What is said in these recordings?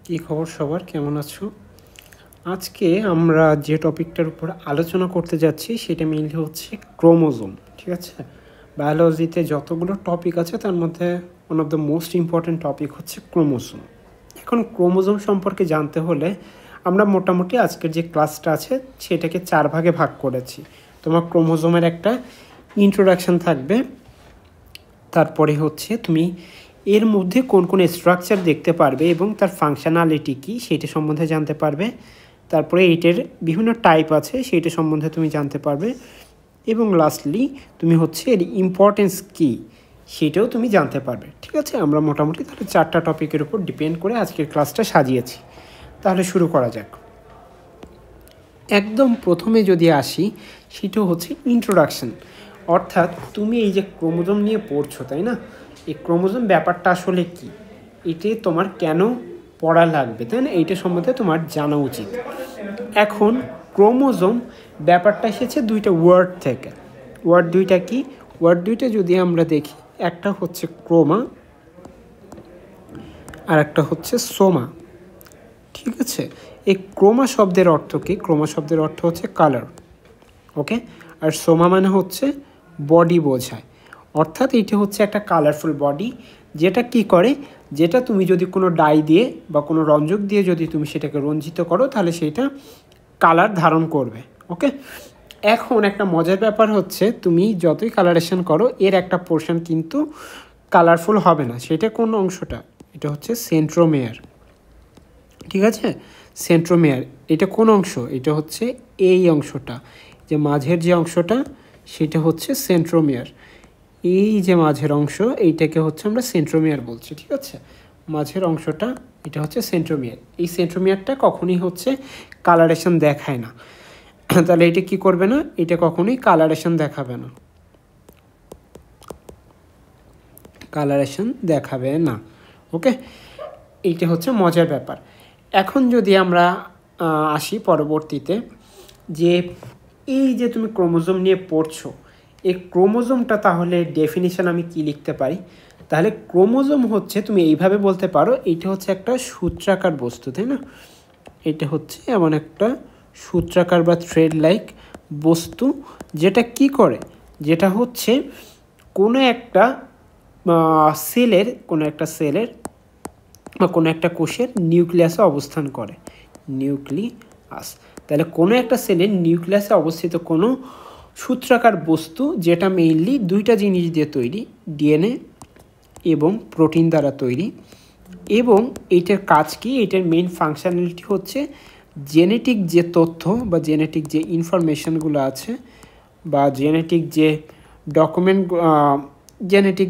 কি খবর সবার, কেমন আছো? আজকে আমরা যে টপিকটার উপর আলোচনা করতে যাচ্ছি সেটা মেইনলি হচ্ছে ক্রোমোজোম। ঠিক আছে, বায়োলজিতে যতগুলো টপিক আছে তার মধ্যে one of the most important topic হচ্ছে ক্রোমোজোম। এখন ক্রোমোজোম সম্পর্কে জানতে হলে আমরা মোটামুটি আজকের যে ক্লাসটা আছে সেটাকে 4 ভাগে ভাগ করেছি। তোমার ক্রোমোজোমের একটা ইন্ট্রোডাকশন থাকবে, তারপরে হচ্ছে তুমি এর মধ্যে কোন কোন স্ট্রাকচার দেখতে পারবে এবং তার ফাংশনালিটি কী সেটা সম্বন্ধে জানতে পারবে। তারপরে এইটার বিভিন্ন টাইপ আছে সেটা সম্বন্ধে তুমি জানতে পারবে, এবং লাস্টলি তুমি হচ্ছে এর ইম্পর্টেন্স কী সেটাও তুমি জানতে পারবে। ঠিক আছে, আমরা মোটামুটি তাহলে 4টা টপিকের উপর ডিপেন্ড করে আজকের ক্লাসটা সাজিয়েছি। তাহলে শুরু করা যাক। একদম প্রথমে যদি আসি সেটা হচ্ছে ইন্ট্রোডাকশন, অর্থাৎ তুমি এই যে ক্রোমোজোম নিয়ে পড়ছো, তাই না? এই ক্রোমোজোম ব্যাপারটা আসলে কি, এটি তোমার কেন পড়া লাগবে, তাই না? এইটা সম্বন্ধে তোমার জানা উচিত। এখন ক্রোমোজোম ব্যাপারটা এসেছে দুইটা ওয়ার্ড থেকে। ওয়ার্ড দুইটা কি? ওয়ার্ড দুইটা যদি আমরা দেখি, একটা হচ্ছে ক্রোমা আর একটা হচ্ছে সোমা। ঠিক আছে, এই ক্রোমা শব্দের অর্থ কি? ক্রোমা শব্দের অর্থ হচ্ছে কালার, ওকে। আর সোমা মানে হচ্ছে বডি বোঝায়, অর্থাৎ এইটা হচ্ছে একটা কালারফুল বডি, যেটা কি করে, যেটা তুমি যদি কোনো ডাই দিয়ে বা কোনো রঞ্জক দিয়ে যদি তুমি সেটাকে রঞ্জিত করো তাহলে সেইটা কালার ধারণ করবে, ওকে। এখন একটা মজার ব্যাপার হচ্ছে, তুমি যতই কালারেশন করো এর একটা পোর্শন কিন্তু কালারফুল হবে না। সেটা কোন অংশটা? এটা হচ্ছে সেন্ট্রোমেয়ার। ঠিক আছে, সেন্ট্রোমেয়ার এটা কোন অংশ? এটা হচ্ছে এই অংশটা, যে মাঝের যে অংশটা সেটা হচ্ছে সেন্ট্রোমেয়ার। এই যে মাঝের অংশ এইটাকে হচ্ছে আমরা সেন্ট্রোমেয়ার বলছি। ঠিক আছে, মাঝের অংশটা এটা হচ্ছে সেন্ট্রোমেয়ার। এই সেন্ট্রোমেয়ারটা কখনোই হচ্ছে কালারেশন দেখায় না। তাহলে এটা কি করবে না? এটা কখনোই কালারেশন দেখাবে না, কালারেশন দেখাবে না, ওকে। এইটা হচ্ছে মজার ব্যাপার। এখন যদি আমরা আসি পরবর্তীতে, যে এই যে তুমি ক্রোমোজোম নিয়ে পড়ছো, এই ক্রোমোজোমটা তাহলে ডেফিনিশন আমি কি লিখতে পারি? তাহলে ক্রোমোজোম হচ্ছে, তুমি এইভাবে বলতে পারো, এইটা হচ্ছে একটা সূত্রাকার বস্তু, তাই না? এটা হচ্ছে এমন একটা সূত্রাকার বা থ্রেড লাইক বস্তু, যেটা কি করে, যেটা হচ্ছে কোনো একটা সেলের বা কোনো একটা কোষের নিউক্লিয়াসে অবস্থান করে, নিউক্লিয়াস। তাহলে কোনো একটা সেলের নিউক্লিয়াসে অবস্থিত কোনো সূত্রাকার বস্তু, যেটা মেইনলি দুইটা জিনিস দিয়ে তৈরি, ডিএনএ এবং প্রোটিন দ্বারা তৈরি। এবং এইটার কাজ কি? এটার মেইন ফাংশনালিটি হচ্ছে জেনেটিক যে তথ্য বা জেনেটিক যে ইনফরমেশনগুলো আছে, বা জেনেটিক যে ডকুমেন্ট, জেনেটিক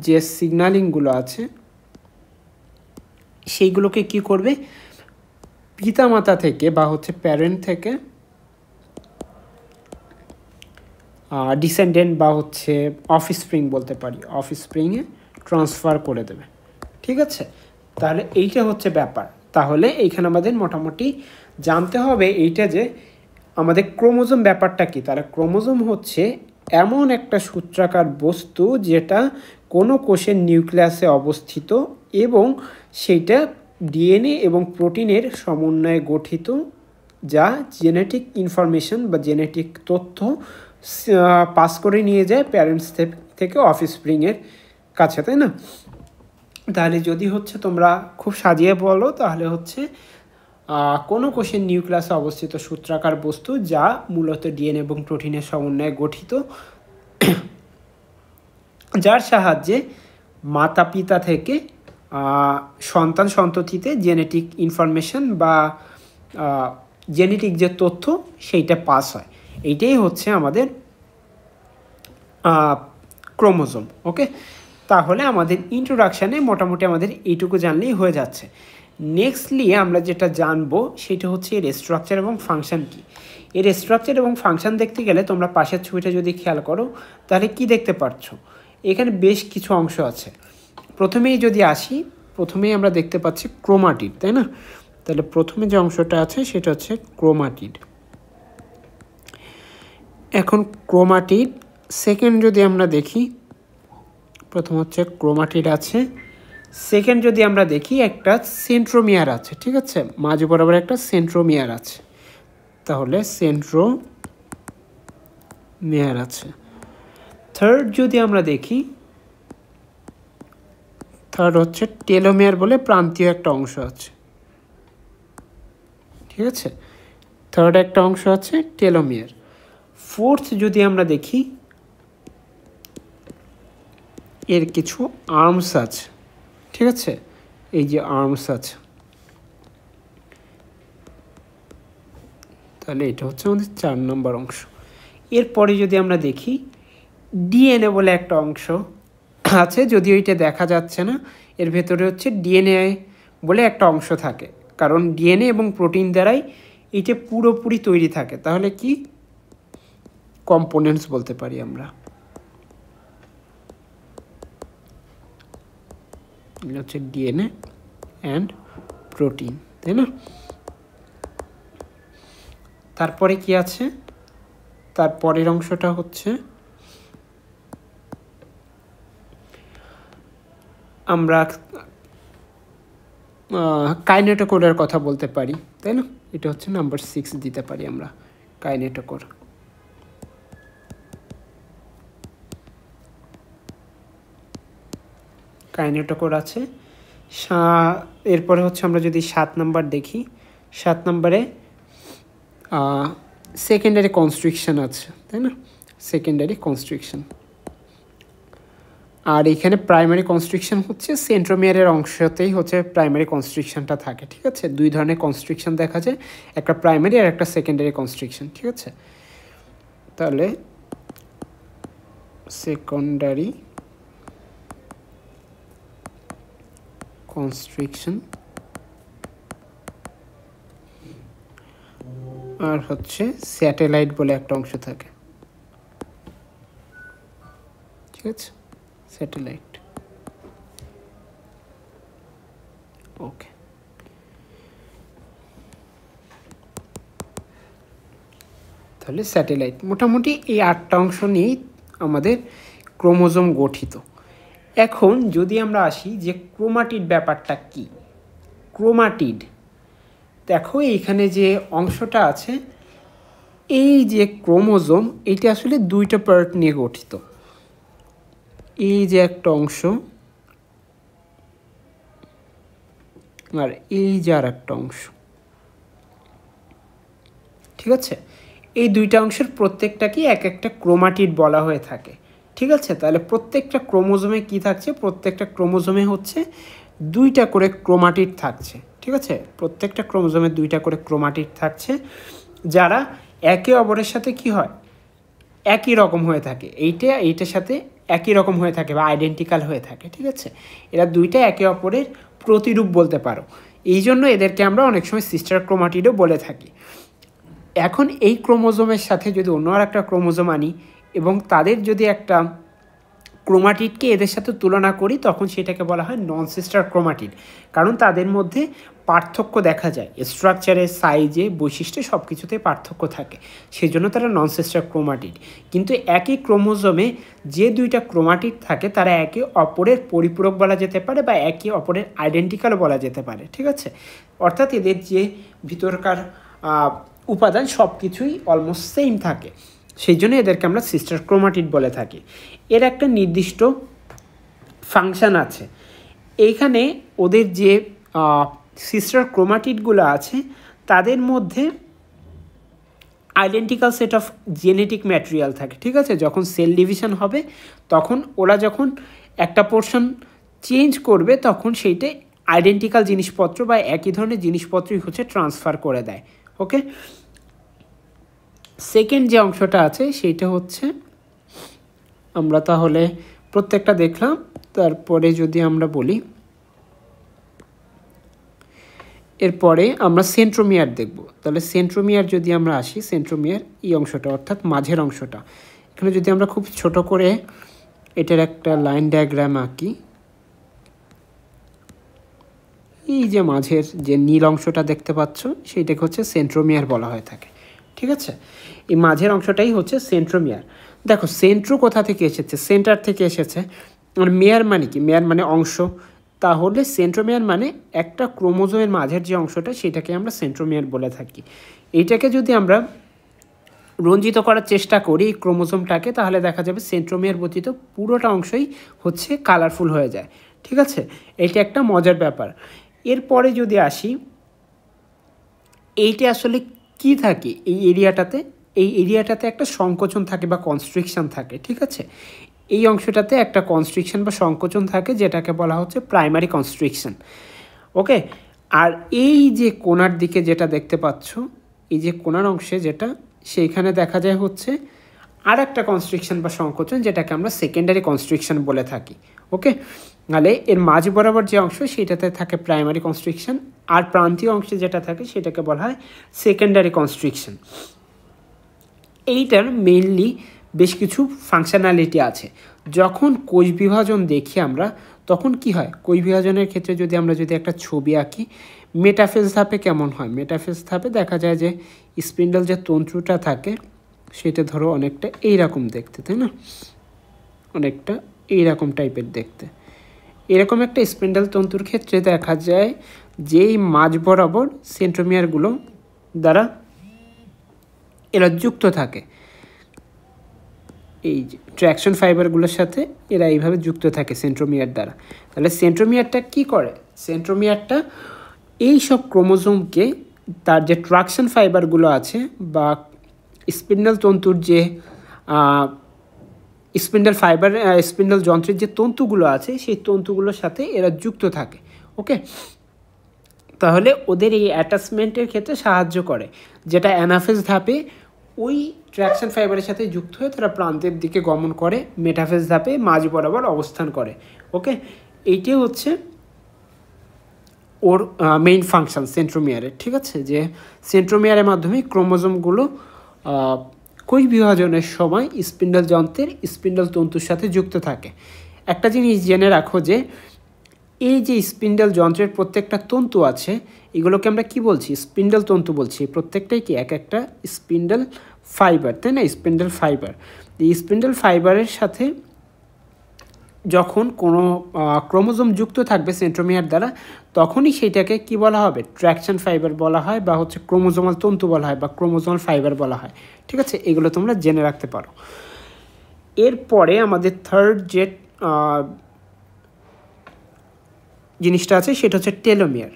যে সিগন্যালিংগুলো আছে, সেইগুলোকে কি করবে? পিতামাতা থেকে বা হচ্ছে প্যারেন্ট থেকে ডিসেন্ডেন্ট বা হচ্ছে অফস্প্রিং বলতে পারি, অফস্প্রিংয়ে ট্রান্সফার করে দেবে। ঠিক আছে, তাহলে এইটা হচ্ছে ব্যাপার। তাহলে এইখানে আমাদের মোটামুটি জানতে হবে এইটা, যে আমাদের ক্রোমোজোম ব্যাপারটা কি। তাহলে ক্রোমোজোম হচ্ছে এমন একটা সূত্রাকার বস্তু যেটা কোনো কোষের নিউক্লিয়াসে অবস্থিত এবং সেইটা ডিএনএ এবং প্রোটিনের সমন্বয়ে গঠিত, যা জেনেটিক ইনফরমেশন বা জেনেটিক তথ্য পাস করে নিয়ে যায় প্যারেন্টস থেকে অফস্প্রিংয়ের কাছে, তাই না? তাহলে যদি হচ্ছে তোমরা খুব সাজিয়ে বলো, তাহলে হচ্ছে কোনো কোষের নিউক্লিয়াসে অবস্থিত সূত্রাকার বস্তু, যা মূলত ডিএনএ এবং প্রোটিনের সমন্বয়ে গঠিত, যার সাহায্যে মাতা পিতা থেকে সন্তান সন্ততিতে জেনেটিক ইনফরমেশন বা জেনেটিক যে তথ্য সেইটা পাস হয়। এইটাই হচ্ছে আমাদের ক্রোমোজোম, ওকে। তাহলে আমাদের ইন্ট্রোডাকশানে মোটামুটি আমাদের এইটুকু জানলেই হয়ে যাচ্ছে। নেক্সটলি আমরা যেটা জানবো সেটা হচ্ছে এর স্ট্রাকচার এবং ফাংশান কী। এর স্ট্রাকচার এবং ফাংশান দেখতে গেলে তোমরা পাশের ছবিটা যদি খেয়াল করো তাহলে কি দেখতে পাচ্ছ? এখানে বেশ কিছু অংশ আছে। প্রথমেই যদি আসি, প্রথমেই আমরা দেখতে পাচ্ছি ক্রোমাটিড, তাই না? তাহলে প্রথমে যে অংশটা আছে সেটা হচ্ছে ক্রোমাটিড। এখন ক্রোমাটিড সেকেন্ড যদি আমরা দেখি, প্রথম হচ্ছে ক্রোমাটিড আছে, সেকেন্ড যদি আমরা দেখি একটা সেন্ট্রোমিয়ার আছে, ঠিক আছে, মাঝ বরাবর একটা সেন্ট্রোমিয়ার আছে, তাহলে সেন্ট্রোমিয়ার আছে। থার্ড যদি আমরা দেখি, থার্ড হচ্ছে টেলোমিয়ার বলে প্রান্তীয় একটা অংশ আছে, ঠিক আছে, থার্ড একটা অংশ আছে টেলোমিয়ার। ফোর্থ যদি আমরা দেখি, এর কিছু আর্মস আছে, ঠিক আছে, এই যে আর্মস আছে, তাহলে এটা হচ্ছে আমাদের 4 নম্বর অংশ। এরপরে যদি আমরা দেখি ডিএনএ বলে একটা অংশ আছে, যদিও এটা দেখা যাচ্ছে না, এর ভেতরে হচ্ছে ডিএনএ বলে একটা অংশ থাকে, কারণ ডিএনএ এবং প্রোটিন দ্বারাই এটা পুরোপুরি তৈরি থাকে, তাহলে কি কম্পোনেন্টস বলতে পারি আমরা। এটা হচ্ছে ডিএনএ অ্যান্ড প্রোটিন, তাই না? তারপরে কি আছে, তারপরের অংশটা হচ্ছে আমরা কাইনেটোকোরের কথা বলতে পারি, তাই না? এটা হচ্ছে নাম্বার 6 দিতে পারি আমরা, কাইনেটোকোর। কাইনেটোকোর আছে। এরপরে হচ্ছে আমরা যদি 7 নাম্বার দেখি, 7 নাম্বারে সেকেন্ডারি কনস্ট্রিকশন আছে, তাই না? Secondary constriction. আর এখানে প্রাইমারি কনস্ট্রিকশন হচ্ছে সেন্ট্রোমিয়ারের অংশতেই হচ্ছে প্রাইমারি কনস্ট্রিকশনটা থাকে, ঠিক আছে? 2 ধরনের কনস্ট্রিকশন দেখা যায়, একটা প্রাইমারি আর একটা সেকেন্ডারি কনস্ট্রিকশন, ঠিক আছে? তাহলে সেকেন্ডারি কনস্ট্রিকশন আর হচ্ছে স্যাটেলাইট বলে একটা অংশ থাকে, ঠিক আছে, স্যাটেলাইট। ওকে, তাহলে স্যাটেলাইট, মোটামুটি এই 8টা অংশ নিয়েই আমাদের ক্রোমোজোম গঠিত। এখন যদি আমরা আসি যে ক্রোমাটিড ব্যাপারটা কি, ক্রোমাটিড দেখো এইখানে যে অংশটা আছে, এই যে ক্রোমোজোম, এটা আসলে 2টা পার্ট নিয়ে গঠিত। এই যে একটা অংশ আর এই যে আর একটা অংশ, ঠিক আছে? এই 2টা অংশের প্রত্যেকটাকে এক একটা ক্রোমাটিড বলা হয়ে থাকে, ঠিক আছে? তাহলে প্রত্যেকটা ক্রোমোজোমে কি থাকছে, প্রত্যেকটা ক্রোমোজোমে হচ্ছে 2টা করে ক্রোমাটিড থাকছে, ঠিক আছে? প্রত্যেকটা ক্রোমোজোমে 2টা করে ক্রোমাটিড থাকছে, যারা একে অপরের সাথে কি হয়, একই রকম হয়ে থাকে, এইটার সাথে একই রকম হয়ে থাকে বা আইডেন্টিক্যাল হয়ে থাকে, ঠিক আছে? এরা 2টা একে অপরের প্রতিরূপ বলতে পারো, এই জন্য এদেরকে আমরা অনেক সময় সিস্টার ক্রোমাটিডও বলে থাকি। এখন এই ক্রোমোজোমের সাথে যদি অন্য আর একটা ক্রোমোজোম আনি এবং তাদের যদি একটা ক্রোমাটিডকে এদের সাথে তুলনা করি, তখন সেটাকে বলা হয় নন সিস্টার ক্রোমাটিড, কারণ তাদের মধ্যে পার্থক্য দেখা যায়, স্ট্রাকচারে, সাইজে, বৈশিষ্ট্যে সব কিছুতেই পার্থক্য থাকে, সেই জন্য তারা নন সিস্টার ক্রোমাটিড। কিন্তু একই ক্রোমোজোমে যে 2টা ক্রোমাটিড থাকে তারা একে অপরের পরিপূরক বলা যেতে পারে বা একে অপরের আইডেন্টিক্যাল বলা যেতে পারে, ঠিক আছে? অর্থাৎ এদের যে ভিতরকার উপাদান সব কিছুই অলমোস্ট সেম থাকে, সেই জন্য এদেরকে আমরা সিস্টার ক্রোমাটিড বলে থাকি। এর একটা নির্দিষ্ট ফাংশান আছে, এইখানে ওদের যে সিস্টার ক্রোমাটিডগুলো আছে তাদের মধ্যে identical set of genetic material থাকে, ঠিক আছে? যখন সেল ডিভিশন হবে তখন ওরা যখন একটা পোর্শন চেঞ্জ করবে তখন সেইটা আইডেন্টিক্যাল জিনিসপত্র বা একই ধরনের জিনিসপত্রই হচ্ছে ট্রান্সফার করে দেয়, ওকে? সেকেন্ড যে অংশটা আছে সেইটা হচ্ছে, আমরা তাহলে প্রত্যেকটা দেখলাম, তারপরে যদি আমরা বলি এরপরে আমরা সেন্ট্রোমিয়ার দেখব। তাহলে সেন্ট্রোমিয়ার যদি আমরা আসি, সেন্ট্রোমিয়ার এই অংশটা অর্থাৎ মাঝের অংশটা, এখানে যদি আমরা খুব ছোট করে এটার একটা লাইন ডায়াগ্রাম আঁকি, এই যে মাঝের যে নীল অংশটা দেখতে পাচ্ছ সেইটাকে হচ্ছে সেন্ট্রোমিয়ার বলা হয়ে থাকে, ঠিক আছে? এই মাঝের অংশটাই হচ্ছে সেন্ট্রোমিয়ার। দেখো সেন্ট্রো কোথা থেকে এসেছে, সেন্টার থেকে এসেছে, আর মেয়ার মানে কি, মেয়ার মানে অংশ, তাহলে সেন্ট্রোমিয়ার মানে একটা ক্রোমোজোমের মাঝের যে অংশটা সেটাকে আমরা সেন্ট্রোমিয়ার বলে থাকি। এইটাকে যদি আমরা রঞ্জিত করার চেষ্টা করি এই ক্রোমোজোমটাকে, তাহলে দেখা যাবে সেন্ট্রোমিয়ার ব্যতীত পুরোটা অংশই হচ্ছে কালারফুল হয়ে যায়। ঠিক আছে, এটা একটা মজার ব্যাপার। এরপরে যদি আসি, এইটা আসলে কি থাকে এই এরিয়াটাতে? এই এরিয়াটাতে একটা সংকোচন থাকে বা কনস্ট্রিকশন থাকে। ঠিক আছে, এই অংশটাতে একটা কনস্ট্রিকশন বা সংকোচন থাকে, যেটাকে বলা হচ্ছে প্রাইমারি কনস্ট্রিকশন। ওকে, আর এই যে কোণার দিকে যেটা দেখতে পাচ্ছ, এই যে কোণার অংশে যেটা, সেইখানে দেখা যায় হচ্ছে আর একটা কনস্ট্রিকশন বা সংকোচন, যেটাকে আমরা সেকেন্ডারি কনস্ট্রিকশন বলে থাকি। ওকে, নাহলে এর মাঝ বরাবর যে অংশ সেটাতে থাকে প্রাইমারি কনস্ট্রিকশন, আর প্রান্তীয় অংশে যেটা থাকে সেটাকে বলা হয় সেকেন্ডারি কনস্ট্রিকশন। এইটার মেইনলি বেশ কিছু ফাংশনালিটি আছে। যখন কোষ বিভাজন দেখি আমরা, তখন কি হয়, কোষ বিভাজনের ক্ষেত্রে যদি আমরা একটা ছবি আঁকি, মেটাফেজ ধাপে কেমন হয়? মেটাফেজ ধাপে দেখা যায় যে স্পিন্ডল যে তন্তুটা থাকে সেটা ধরো অনেকটা এইরকম দেখতে, তাই না? অনেকটা এইরকম টাইপের দেখতে। এরকম একটা স্পিন্ডল তন্তুর ক্ষেত্রে দেখা যায় যে এই মাঝ বরাবর সেন্ট্রোমিয়ারগুলো দ্বারা এরা যুক্ত থাকে। এই যে ট্র্যাকশন ফাইবারগুলোর সাথে এরা এইভাবে যুক্ত থাকে সেন্ট্রোমিয়ার দ্বারা। তাহলে সেন্ট্রোমিয়ারটা কি করে? সেন্ট্রোমিয়ারটা এই সব ক্রোমোজোমকে তার যে ট্রাকশন ফাইবারগুলো আছে বা স্পিন্ডল তন্তুর যে স্পিন্ডল যন্ত্রের যে তন্তুগুলো আছে সেই তন্তুগুলোর সাথে এরা যুক্ত থাকে। ওকে, তাহলে ওদের এই অ্যাটাচমেন্টের ক্ষেত্রে সাহায্য করে, যেটা অ্যানাফেজ ধাপে ওই ট্র্যাকশন ফাইবারের সাথে যুক্ত হয়ে তারা প্রান্তের দিকে গমন করে, মেটাফেজ ধাপে মাঝ বরাবর অবস্থান করে। ওকে, এইটাই হচ্ছে ওর মেইন ফাংশন সেন্ট্রোমিয়ারের। ঠিক আছে, যে সেন্ট্রোমিয়ারের মাধ্যমে ক্রোমোজোমগুলো কোষ বিভাজনের সময় স্পিন্ডল যন্ত্রের স্পিন্ডল তন্তুর সাথে যুক্ত থাকে। একটা জিনিস জেনে রাখো যে এই যে স্পিন্ডল যন্ত্রের প্রত্যেকটা তন্তু আছে, এগুলোকে আমরা কি বলছি? স্পিন্ডল তন্তু বলছি। প্রত্যেকটাই কি এক একটা স্পিন্ডল ফাইবার, তাই না? Spindle fibre. এই স্পিন্ডল ফাইবারের সাথে যখন কোনো ক্রোমোজোম যুক্ত থাকবে সেন্ট্রোমিয়ার দ্বারা, তখনই সেইটাকে কি বলা হবে? ট্র্যাকশন ফাইবার বলা হয়, বা হচ্ছে ক্রোমোজোমাল তন্তু বলা হয়, বা ক্রোমোজোমাল ফাইবার বলা হয়। ঠিক আছে, এগুলো তোমরা জেনে রাখতে পারো। এরপরে আমাদের থার্ড যে জিনিসটা আছে সেটা হচ্ছে টেলোমিয়ার।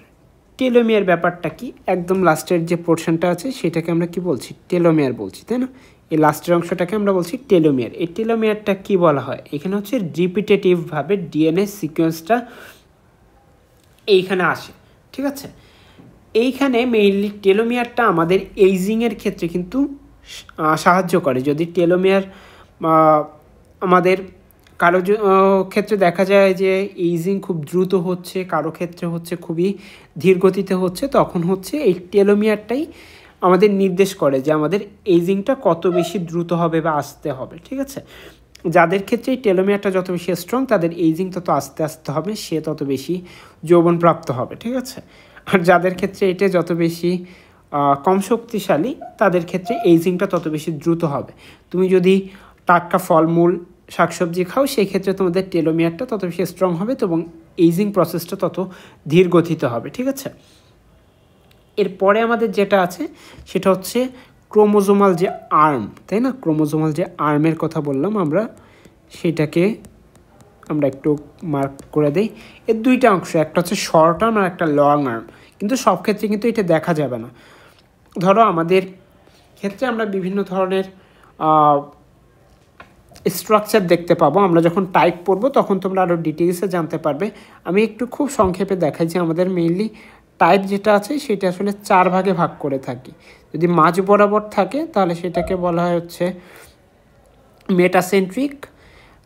টেলোমিয়ার ব্যাপারটা কি? একদম লাস্টের যে পোর্শনটা আছে সেটাকে আমরা কি বলছি? টেলোমিয়ার বলছি, তাই না? এই লাস্টের অংশটাকে আমরা বলছি টেলোমিয়ার। এই টেলোমিয়ারটা কি বলা হয়? এখানে হচ্ছে রিপিটেটিভভাবে ডিএনএ সিকোয়েন্সটা এইখানে আসে। ঠিক আছে, এইখানে মেইনলি টেলোমিয়ারটা আমাদের এইজিংয়ের ক্ষেত্রে কিন্তু সাহায্য করে। যদি টেলোমিয়ার আমাদের কারো ক্ষেত্রে দেখা যায় যে এইজিং খুব দ্রুত হচ্ছে, কারো ক্ষেত্রে হচ্ছে খুবই ধীর গতিতে হচ্ছে, তখন হচ্ছে এই টেলোমিয়ারটাই আমাদের নির্দেশ করে যে আমাদের এইজিংটা কত বেশি দ্রুত হবে বা আস্তে হবে। ঠিক আছে, যাদের ক্ষেত্রে এই টেলোমিয়ারটা যত বেশি স্ট্রং, তাদের এইজিং তত আস্তে আস্তে হবে, সে তত বেশি যৌবনপ্রাপ্ত হবে। ঠিক আছে, আর যাদের ক্ষেত্রে এটা যত বেশি কম শক্তিশালী, তাদের ক্ষেত্রে এইজিংটা তত বেশি দ্রুত হবে। তুমি যদি টাটকা ফলমূল শাকসবজি খাও, সেই ক্ষেত্রে তোমাদের টেলোমিয়ারটা তত বেশি স্ট্রং হবে এবং এইজিং প্রসেসটা তত ধীর গতিতে হবে। ঠিক আছে, এরপরে আমাদের যেটা আছে সেটা হচ্ছে ক্রোমোজোমাল যে আর্ম, তাই না? ক্রোমোজোমাল যে আর্মের কথা বললাম আমরা, সেটাকে আমরা একটু মার্ক করে দিই। এর দুইটা অংশ, একটা হচ্ছে শর্ট আর্ম আর একটা লং আর্ম, কিন্তু সব ক্ষেত্রে কিন্তু এটা দেখা যাবে না। ধরো আমাদের ক্ষেত্রে আমরা বিভিন্ন ধরনের স্ট্রাকচার দেখতে পাবো, আমরা যখন টাইপ পড়বো তখন তোমরা আরও ডিটেলসে জানতে পারবে। আমি একটু খুব সংক্ষেপে দেখাই যে আমাদের মেইনলি টাইপ যেটা আছে সেটা আসলে 4 ভাগে ভাগ করে থাকি। যদি মাঝ বরাবর থাকে তাহলে সেটাকে বলা হয় হচ্ছে মেটাসেন্ট্রিক।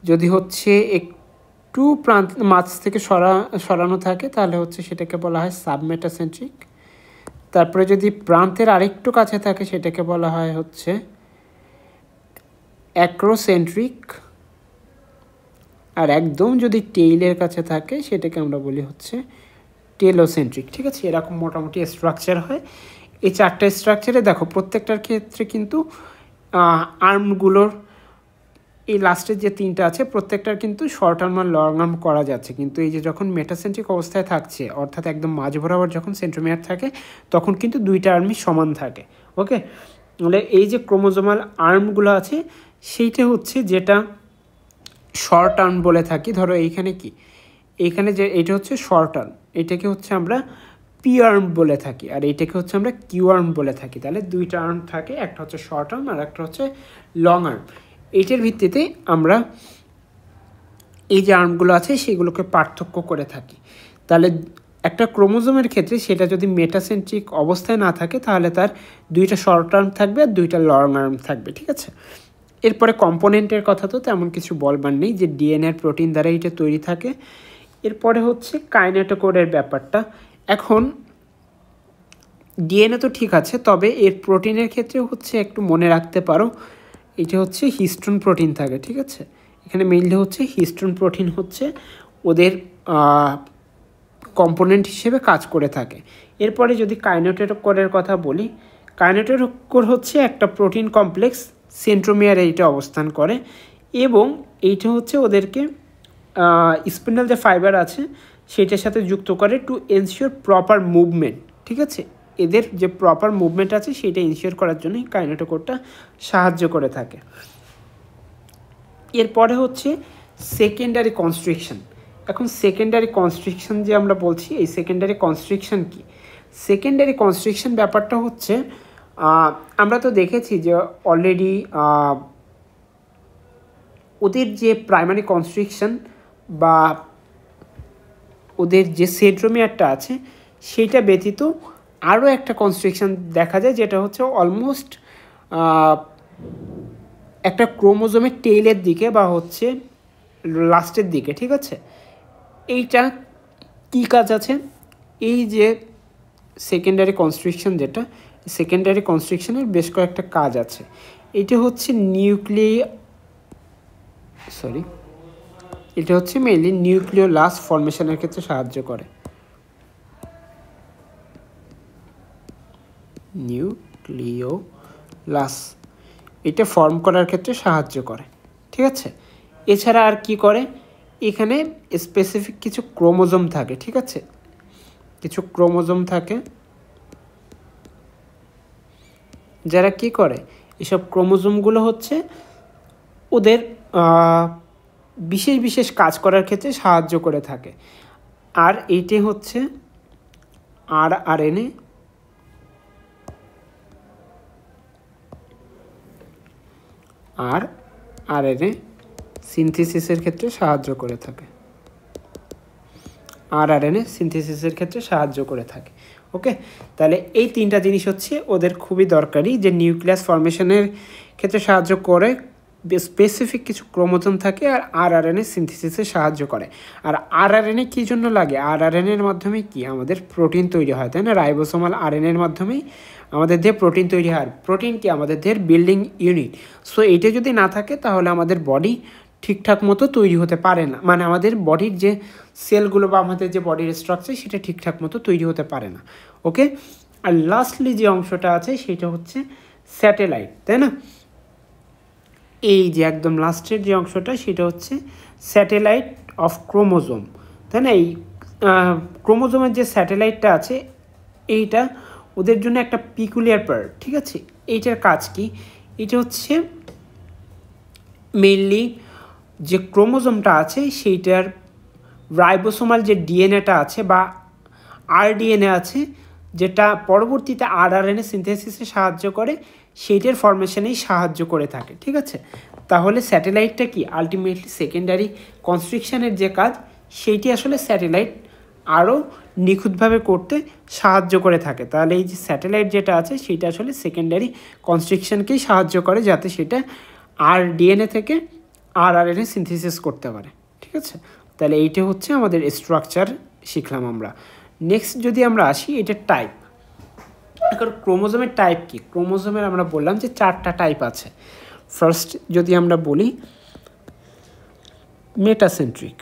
যদি হচ্ছে একটু প্রান্ত মাঝ থেকে সরানো থাকে তাহলে হচ্ছে সেটাকে বলা হয় সাবমেটাসেন্ট্রিক। তারপরে যদি প্রান্তের আরেকটু কাছে থাকে সেটাকে বলা হয় হচ্ছে অ্যাক্রোসেন্ট্রিক। আর একদম যদি টেইলের কাছে থাকে সেটাকে আমরা বলি হচ্ছে টেলোসেন্ট্রিক। ঠিক আছে, এরকম মোটামুটি স্ট্রাকচার হয়। এই 4টা স্ট্রাকচারে দেখো প্রত্যেকটার ক্ষেত্রে কিন্তু আর্মগুলোর এই লাস্টের যে তিনটা আছে প্রত্যেকটার কিন্তু শর্ট আর্ম আর লং আর্ম করা যাচ্ছে, কিন্তু এই যে যখন মেটাসেন্ট্রিক অবস্থায় থাকছে অর্থাৎ একদম মাঝ বরাবর যখন সেন্ট্রোমিয়ার থাকে তখন কিন্তু দুইটা আর্মই সমান থাকে। ওকে, তাহলে এই যে ক্রোমোজোমাল আর্মগুলো আছে সেইটা হচ্ছে যেটা শর্ট আর্ম বলে থাকি। ধরো এইখানে কি, এইখানে যে এটা হচ্ছে শর্ট আর্ম, এটাকে হচ্ছে আমরা পি আর্ম বলে থাকি, আর এইটাকে হচ্ছে আমরা কিউ আর্ম বলে থাকি। তাহলে দুইটা আর্ম থাকে, একটা হচ্ছে শর্ট আর্ম আর একটা হচ্ছে লং আর্ম। এইটার ভিত্তিতে আমরা এই যে আর্মগুলো আছে সেগুলোকে পার্থক্য করে থাকি। তাহলে একটা ক্রোমোজোমের ক্ষেত্রে সেটা যদি মেটাসেন্ট্রিক অবস্থায় না থাকে তাহলে তার দুইটা শর্ট আর্ম থাকবে আর দুইটা লং আর্ম থাকবে, ঠিক আছে। এরপরে কম্পোনেন্টের কথা তো তেমন কিছু বলবার নেই, যে ডিএনএর প্রোটিন দ্বারা এটা তৈরি থাকে। এরপরে হচ্ছে কাইনেটোকোডের ব্যাপারটা। এখন ডিএনএ তো ঠিক আছে, তবে এর প্রোটিনের ক্ষেত্রে হচ্ছে একটু মনে রাখতে পারো, এটা হচ্ছে হিস্টোন প্রোটিন থাকে, ঠিক আছে। এখানে মেইনলি হচ্ছে হিস্টোন প্রোটিন হচ্ছে ওদের কম্পোনেন্ট হিসেবে কাজ করে থাকে। এরপরে যদি কাইনেটোকোডের কথা বলি, কাইনেটোকোড হচ্ছে একটা প্রোটিন কমপ্লেক্স, সেন্ট্রোমিয়ারে এইটা অবস্থান করে এবং এইটা হচ্ছে ওদেরকে স্পিন্ডাল যে ফাইবার আছে সেটার সাথে যুক্ত করে টু এনশিওর প্রপার মুভমেন্ট, ঠিক আছে। এদের যে প্রপার মুভমেন্ট আছে সেটা এনশিওর করার জন্যই কাইনেটোকোডটা সাহায্য করে থাকে। এরপরে হচ্ছে সেকেন্ডারি কনস্ট্রিকশন। এখন সেকেন্ডারি কনস্ট্রিকশন যে আমরা বলছি, এই সেকেন্ডারি কনস্ট্রিকশন কি? সেকেন্ডারি কনস্ট্রিকশন ব্যাপারটা হচ্ছে আমরা তো দেখেছি যে অলরেডি ওদের যে প্রাইমারি কনস্ট্রিকশন বা ওদের যে সেন্ট্রোমিয়ারটা আছে সেইটা ব্যতীত আরও একটা কনস্ট্রিকশন দেখা যায়, যেটা হচ্ছে অলমোস্ট একটা ক্রোমোজোমের টেইলের দিকে বা হচ্ছে লাস্টের দিকে, ঠিক আছে। এইটা কী কাজ আছে? এই যে সেকেন্ডারি কনস্ট্রিকশন, যেটা সেকেন্ডারি কনস্ট্রিকশনের বেশ কয়েকটা কাজ আছে। এটা হচ্ছে এটা হচ্ছে মেইনলি নিউক্লিওলাস ফর্মেশনের ক্ষেত্রে সাহায্য করে। নিউক্লিওলাস এটা ফর্ম করার ক্ষেত্রে সাহায্য করে, ঠিক আছে। এছাড়া আর কি করে? এখানে স্পেসিফিক কিছু ক্রোমোজোম থাকে, ঠিক আছে। কিছু ক্রোমোজোম থাকে যারা কি করে, এসব ক্রোমোজোমগুলো হচ্ছে ওদের বিশেষ বিশেষ কাজ করার ক্ষেত্রে সাহায্য করে থাকে। আর এইটি হচ্ছে আরএনএ সিনথেসিসের ক্ষেত্রে সাহায্য করে থাকে। আরএনএ সিনথেসিসের ক্ষেত্রে সাহায্য করে থাকে। ওকে, তাহলে এই তিনটা জিনিস হচ্ছে ওদের খুবই দরকারি, যে নিউক্লিয়াস ফর্মেশনের ক্ষেত্রে সাহায্য করে, স্পেসিফিক কিছু ক্রোমোজোম থাকে, আর আরএনএ সিনথেসিসে সাহায্য করে। আর আরএনএ কী জন্য লাগে? আরএনএর মাধ্যমে কি আমাদের প্রোটিন তৈরি হয়, তাই না? রাইবোসোমাল আরএনএর মাধ্যমেই আমাদের দেহে প্রোটিন তৈরি হয়। প্রোটিন কি আমাদের দেহের বিল্ডিং ইউনিট। সো এইটা যদি না থাকে তাহলে আমাদের বডি ঠিকঠাক মতো তৈরি হতে পারে না, মানে আমাদের বডির যে সেলগুলো বা আমাদের যে বডির স্ট্রাকচার সেটা ঠিকঠাক মতো তৈরি হতে পারে না। ওকে, আর লাস্টলি যে অংশটা আছে সেটা হচ্ছে স্যাটেলাইট, তাই না? এই যে একদম লাস্টের যে অংশটা সেটা হচ্ছে স্যাটেলাইট অফ ক্রোমোজোম, তাই না? এই ক্রোমোজোমের যে স্যাটেলাইটটা আছে এইটা ওদের জন্য একটা পিকুলিয়ার পার্ট, ঠিক আছে। এইটার কাজ কি? এটা হচ্ছে মেইনলি যে ক্রোমোজোমটা আছে সেইটার রাইবোসোমাল যে ডিএনএটা আছে বা আরডিএনএ আছে, যেটা পরবর্তীতে আরআরএনএ সিনথেসিসে সাহায্য করে, সেইটার ফরমেশনেই সাহায্য করে থাকে, ঠিক আছে। তাহলে স্যাটেলাইটটা কি? আলটিমেটলি সেকেন্ডারি কনস্ট্রিকশনের যে কাজ সেইটি আসলে স্যাটেলাইট আরও নিখুঁতভাবে করতে সাহায্য করে থাকে। তাহলে এই যে স্যাটেলাইট যেটা আছে সেটা আসলে সেকেন্ডারি কনস্ট্রিকশনকেই সাহায্য করে, যাতে সেটা আরডিএনএ থেকে আরআরএনএ সিনথেসিস করতে পারে, ঠিক আছে। তাহলে এইটা হচ্ছে আমাদের স্ট্রাকচার শিখলাম আমরা। নেক্সট যদি আমরা আসি, এটার টাইপ। এখন ক্রোমোজোমের টাইপ কি? ক্রোমোজোমের আমরা বললাম যে 4টা টাইপ আছে। ফার্স্ট যদি আমরা বলি মেটাসেন্ট্রিক,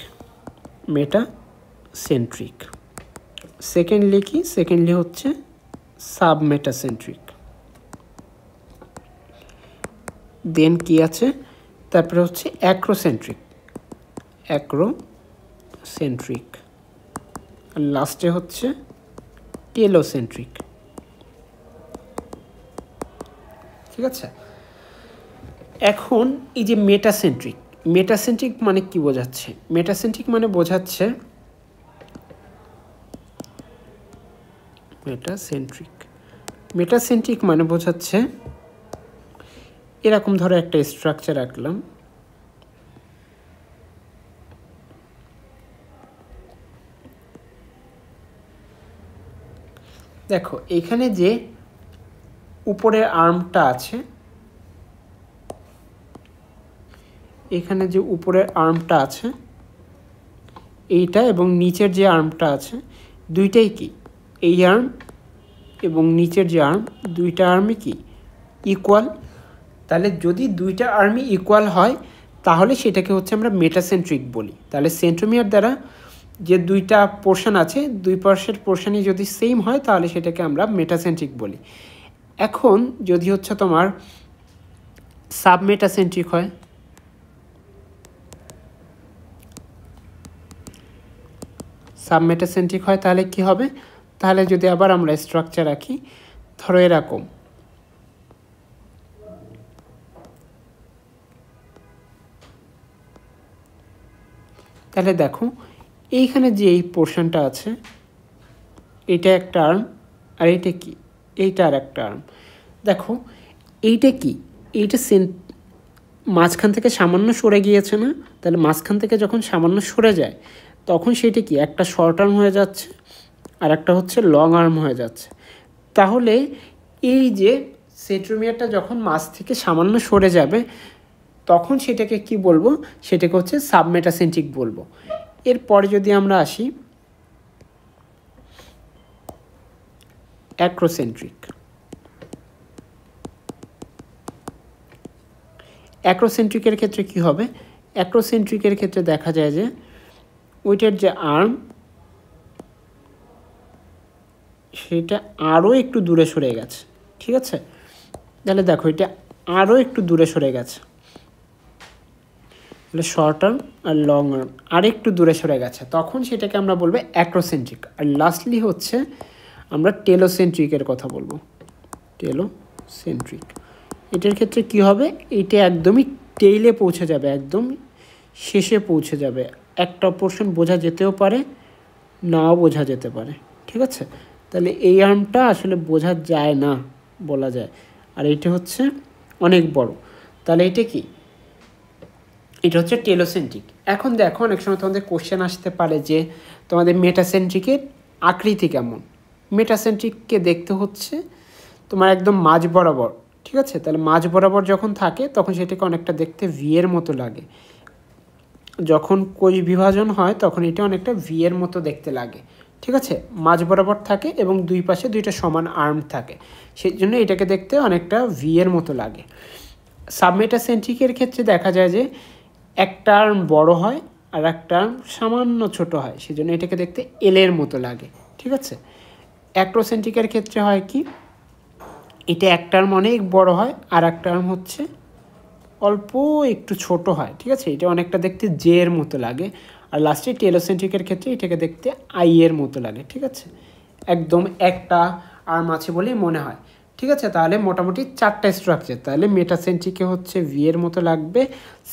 সেকেন্ডলি কি? সেকেন্ডলি হচ্ছে সাবমেটাসেন্ট্রিক। দেন কি আছে? তারপরে হচ্ছে অ্যাক্রোসেন্ট্রিক, আর লাস্টে হচ্ছে টেলোসেন্ট্রিক। ঠিক আছে, এখন এই যে মেটাসেন্ট্রিক মানে কি বোঝাচ্ছে? মেটাসেন্ট্রিক মানে বোঝাচ্ছে মেটাসেন্ট্রিক মানে বোঝাচ্ছে এরকম ধরো একটা স্ট্রাকচার আঁকলাম, দেখো এখানে যে উপরের আর্মটা আছে, এইটা এবং নিচের যে আর্মটা আছে, দুইটাই কি এই আর্ম এবং নিচের যে আর্ম, দুইটা আর্মই কি ইকুয়াল। তাহলে যদি দুইটা আর্মই ইকুয়াল হয় তাহলে সেটাকে হচ্ছে আমরা মেটাসেন্ট্রিক বলি। তাহলে সেন্ট্রোমিয়ার দ্বারা যে দুইটা পোর্শন আছে, দুই পাশের পোর্শনই যদি সেম হয় তাহলে সেটাকে আমরা মেটাসেন্ট্রিক বলি। এখন যদি হচ্ছে তোমার সাবমেটাসেন্ট্রিক হয়, তাহলে কি হবে? তাহলে যদি আবার আমরা স্ট্রাকচার রাখি, ধরো এরকম, তাহলে দেখো এইখানে যে এই পোর্শনটা আছে, এটা একটা আর্ম, আর এইটা কি, এইটা আর একটা আর্ম। দেখো এইটা কি, এইটা মাঝখান থেকে সামান্য সরে গিয়েছে না? তাহলে মাঝখান থেকে যখন সামান্য সরে যায় তখন সেটা কি একটা শর্ট আর্ম হয়ে যাচ্ছে আর একটা হচ্ছে লং আর্ম হয়ে যাচ্ছে। তাহলে এই যে সেন্ট্রোমিয়ারটা যখন মাঝ থেকে সামান্য সরে যাবে তখন সেটাকে কি বলবো? সেটাকে হচ্ছে সাবমেটাসেন্ট্রিক বলবো। এরপরে যদি আমরা আসি অ্যাক্রোসেন্ট্রিকের ক্ষেত্রে কি হবে? অ্যাক্রোসেন্ট্রিকের ক্ষেত্রে দেখা যায় যে ওইটার যে আর্ম সেটা আরও একটু দূরে সরে গেছে। ঠিক আছে, তাহলে দেখো এটা আরও একটু দূরে সরে গেছে, তাহলে শর্ট আর্ম আর লং আর্ম আর একটু দূরে সরে গেছে, তখন সেটাকে আমরা বলবো অ্যাক্রোসেন্ট্রিক। আর লাস্টলি হচ্ছে আমরা টেলোসেন্ট্রিকের কথা বলবো, টেলোসেন্ট্রিক। এটার ক্ষেত্রে কি হবে? এটা একদমই টেইলে পৌঁছে যাবে, একদম শেষে পৌঁছে যাবে। একটা পোর্শন বোঝা যেতেও পারে, নাও বোঝা যেতে পারে। ঠিক আছে, তাহলে এই আর্মটা আসলে বোঝা যায় না বলা যায়, আর এইটা হচ্ছে অনেক বড়, তাহলে এটা কি, এটা হচ্ছে টেলোসেন্ট্রিক। এখন দেখো অনেক সময় তোমাদের কোশ্চেন আসতে পারে যে তোমাদের মেটাসেন্ট্রিকের আকৃতি কেমন। মেটাসেন্ট্রিককে দেখতে হচ্ছে তোমার একদম মাঝ বরাবর। ঠিক আছে, তাহলে মাঝ বরাবর যখন থাকে তখন সেটাকে অনেকটা দেখতে ভি এর মতো লাগে, যখন কোষ বিভাজন হয় তখন এটা অনেকটা ভি এর মতো দেখতে লাগে। ঠিক আছে, মাঝ বরাবর থাকে এবং দুই পাশে দুইটা সমান আর্ম থাকে, সেই জন্য এটাকে দেখতে অনেকটা ভি এর মতো লাগে। সাবমেটাসেন্ট্রিকের ক্ষেত্রে দেখা যায় যে একটা আর্ম বড় হয় আর একটা আর্ম সামান্য ছোট হয়, সেই জন্য এটাকে দেখতে এল এর মতো লাগে। ঠিক আছে, অ্যাক্রোসেন্ট্রিকের ক্ষেত্রে হয় কি, এটা একটা আর্ম অনেক বড় হয় আর একটা আর্ম হচ্ছে অল্প একটু ছোট হয়। ঠিক আছে, এটা অনেকটা দেখতে জে এর মতো লাগে। আর লাস্টে টেলোসেন্ট্রিকের ক্ষেত্রে এটাকে দেখতে আই এর মতো লাগে। ঠিক আছে, একদম একটা আর্ম আছে বলেই মনে হয়। ঠিক আছে, তাহলে মোটামুটি চারটা স্ট্রাকচার। তাহলে মেটাসেন্ট্রিকে হচ্ছে ভি এর মতো লাগবে,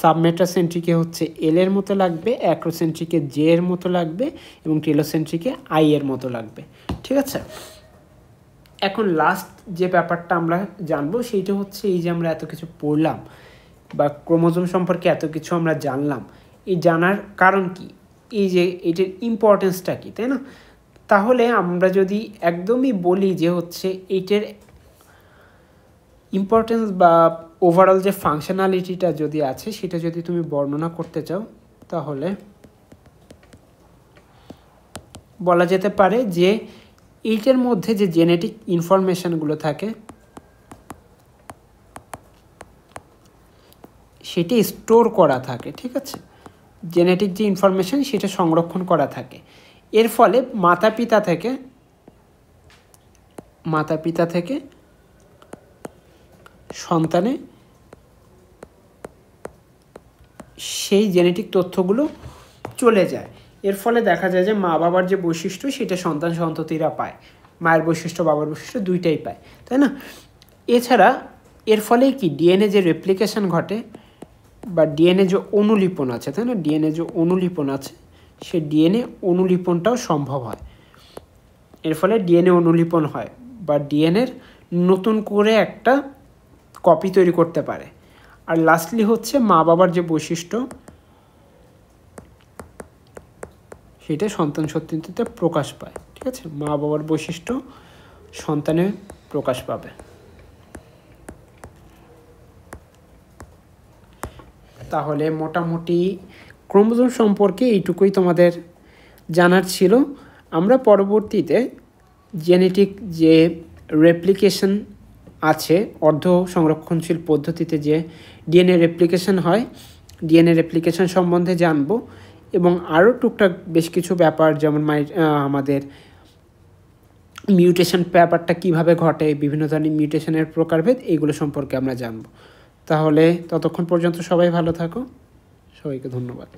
সাবমেটাসেন্ট্রিকে হচ্ছে এল এর মতো লাগবে, অ্যাক্রোসেন্ট্রিকে জে এর মতো লাগবে এবং টেলোসেন্ট্রিকে আই এর মতো লাগবে। ঠিক আছে, এখন লাস্ট যে ব্যাপারটা আমরা জানবো সেইটা হচ্ছে এই যে আমরা এত কিছু পড়লাম বা ক্রোমোজোম সম্পর্কে এত কিছু আমরা জানলাম, এই জানার কারণ কি, এই যে এটার ইম্পর্টেন্সটা কি, তাই না? তাহলে আমরা যদি একদমই বলি যে হচ্ছে এইটার ইম্পর্টেন্স বা ওভারঅল যে ফাংশনালিটিটা যদি আছে সেটা যদি তুমি বর্ণনা করতে চাও, তাহলে বলা যেতে পারে যে এইটার মধ্যে যে জেনেটিক ইনফরমেশনগুলো থাকে সেটি স্টোর করা থাকে। ঠিক আছে, জেনেটিক যে ইনফরমেশন সেটা সংরক্ষণ করা থাকে। এর ফলে মাতা পিতা থেকে সন্তানে সেই জেনেটিক তথ্যগুলো চলে যায়। এর ফলে দেখা যায় যে মা বাবার যে বৈশিষ্ট্য সেটা সন্তান সন্ততিরা পায়, মায়ের বৈশিষ্ট্য বাবার বৈশিষ্ট্য দুইটাই পায়, তাই না? এছাড়া এর ফলে কি ডিএনএ যে রেপ্লিকেশন ঘটে বা ডিএনএ যে অনুলিপন আছে, তাই না, ডিএনএ যে অনুলিপন আছে সে ডিএনএ অনুলিপনটাও সম্ভব হয়। এর ফলে ডিএনএ অনুলিপন হয় বা ডিএনএর নতুন করে একটা কপি তৈরি করতে পারে। আর লাস্টলি হচ্ছে মা বাবার যে বৈশিষ্ট্য সেটা সন্তান সন্ততিতে প্রকাশ পায়। ঠিক আছে, মা বাবার বৈশিষ্ট্য সন্তানে প্রকাশ পাবে। তাহলে মোটামুটি ক্রোমোজোম সম্পর্কে এইটুকুই তোমাদের জানার ছিল। আমরা পরবর্তীতে জেনেটিক যে রেপ্লিকেশন আছে, অর্ধ সংরক্ষণশীল পদ্ধতিতে যে ডিএনএ রেপ্লিকেশন হয়, ডিএনএ রেপ্লিকেশন সম্বন্ধে জানবো এবং আরও টুকটাক বেশ কিছু ব্যাপার, যেমন আমাদের মিউটেশন ব্যাপারটা কীভাবে ঘটে, বিভিন্ন ধরনের মিউটেশনের প্রকারভেদ, এইগুলো সম্পর্কে আমরা জানবো। তাহলে ততক্ষণ পর্যন্ত সবাই ভালো থাকো, সবাইকে ধন্যবাদ।